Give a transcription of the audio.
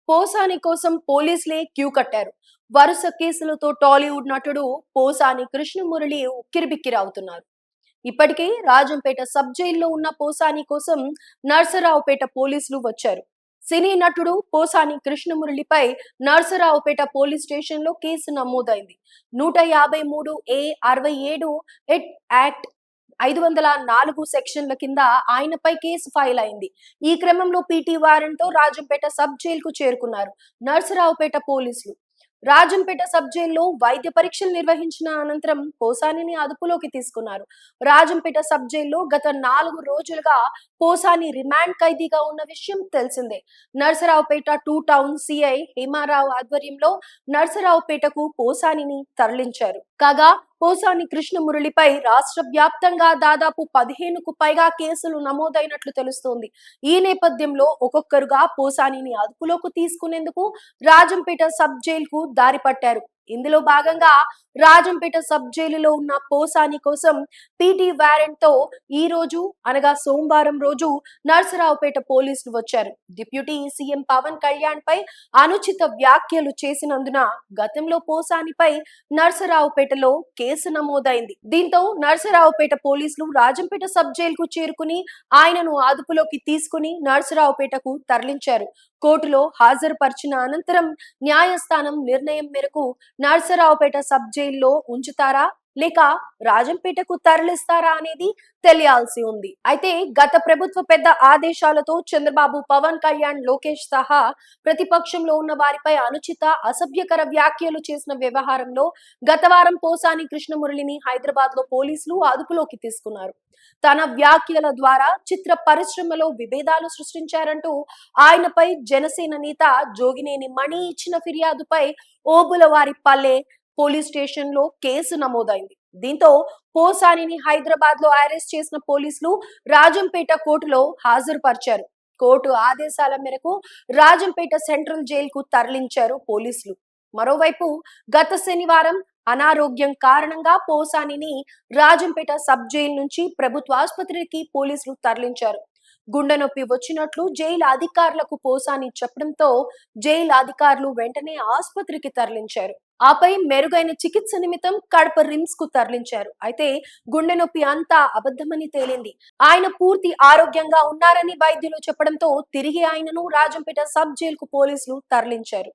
పోసాని కోసం పోలీసులే క్యూ కట్టారు. వరుస కేసులతో టాలీవుడ్ నటుడు పోసాని కృష్ణమురళి ఉక్కిరిబిక్కిరవుతున్నారు. ఇప్పటికే రాజంపేట సబ్ జైల్లో ఉన్న పోసాని కోసం నర్సరావుపేట పోలీసులు వచ్చారు. సినీ నటుడు పోసాని కృష్ణమురళిపై నర్సరావుపేట పోలీస్ స్టేషన్లో కేసు నమోదైంది. 153 ఏ 67 ఎట్ యాక్ట్ 504 సెక్షన్ల కింద ఆయనపై కేసు ఫైల్ అయింది. ఈ క్రమంలో పీటీ వారెంట్తో రాజంపేట సబ్ జైలుకు చేరుకున్నారు నర్సరావుపేట పోలీసులు. రాజంపేట సబ్ జైల్లో వైద్య పరీక్షలు నిర్వహించిన అనంతరం పోసానిని అదుపులోకి తీసుకున్నారు. రాజంపేట సబ్ జైల్లో గత 4 రోజులుగా పోసాని రిమాండ్ ఖైదీగా ఉన్న విషయం తెలిసిందే. నర్సరావుపేట 2 టౌన్ సిఐ హేమారావు ఆధ్వర్యంలో నర్సరావుపేటకు పోసానిని తరలించారు. కాగా పోసాని కృష్ణమురళిపై రాష్ట్ర వ్యాప్తంగా దాదాపు 15కు పైగా కేసులు నమోదైనట్లు తెలుస్తోంది. ఈ నేపథ్యంలో ఒక్కొక్కరుగా పోసానిని అదుపులోకి తీసుకునేందుకు రాజంపేట సబ్ జైలుకు దారి పట్టారు. ఇందులో భాగంగా రాజంపేట సబ్ జైలులో ఉన్న పోసాని కోసం పీటీ వారెంట్ తో ఈ రోజు అనగా సోమవారం రోజు నర్సరావుపేట పోలీసులు వచ్చారు. డిప్యూటీ సీఎం పవన్ కళ్యాణ్ పై అనుచిత వ్యాఖ్యలు చేసినందున గతంలో పోసానిపై నర్సరావుపేటలో కేసు నమోదైంది. దీంతో నర్సరావుపేట పోలీసులు రాజంపేట సబ్ జైలుకు చేరుకుని ఆయనను అదుపులోకి తీసుకుని నర్సరావుపేటకు తరలించారు. కోర్టులో హాజరుపరిచిన అనంతరం న్యాయస్థానం నిర్ణయం మేరకు నర్సరావుపేట సబ్ జైల్లో ఉంచుతారా లేక రాజంపేటకు తరలిస్తారా అనేది తెలియాల్సి ఉంది. అయితే గత ప్రభుత్వ పెద్ద ఆదేశాలతో చంద్రబాబు, పవన్ కళ్యాణ్, లోకేష్ సహా ప్రతిపక్షంలో ఉన్న వారిపై అనుచిత అసభ్యకర వ్యాఖ్యలు చేసిన వ్యవహారంలో గత వారం పోసాని కృష్ణమురళిని హైదరాబాద్ లో పోలీసులు అదుపులోకి తీసుకున్నారు. తన వ్యాఖ్యల ద్వారా చిత్ర పరిశ్రమలో విభేదాలు సృష్టించారంటూ ఆయనపై జనసేన నేత జోగినేని మణి ఇచ్చిన ఫిర్యాదుపై ఓబులవారిపల్లె పోలీస్ స్టేషన్ లో కేసు నమోదైంది. దీంతో పోసానిని హైదరాబాద్ లో అరెస్ట్ చేసిన పోలీసులు రాజంపేట కోర్టులో హాజరుపరిచారు. కోర్టు ఆదేశాల మేరకు రాజంపేట సెంట్రల్ జైలుకు తరలించారు పోలీసులు. మరోవైపు గత శనివారం అనారోగ్యం కారణంగా పోసానిని రాజంపేట సబ్ జైలు నుంచి ప్రభుత్వ ఆసుపత్రికి పోలీసులు తరలించారు. గుండె నొప్పి వచ్చినట్లు జైలు అధికారులకు పోసాని చెప్పడంతో జైలు అధికారులు వెంటనే ఆసుపత్రికి తరలించారు. ఆపై మెరుగైన చికిత్స నిమిత్తం కడప రిమ్స్ కు తరలించారు. అయితే గుండె నొప్పి అంతా అబద్ధమని తేలింది. ఆయన పూర్తి ఆరోగ్యంగా ఉన్నారని వైద్యులు చెప్పడంతో తిరిగి ఆయనను రాజంపేట సబ్ జైలుకు పోలీసులు తరలించారు.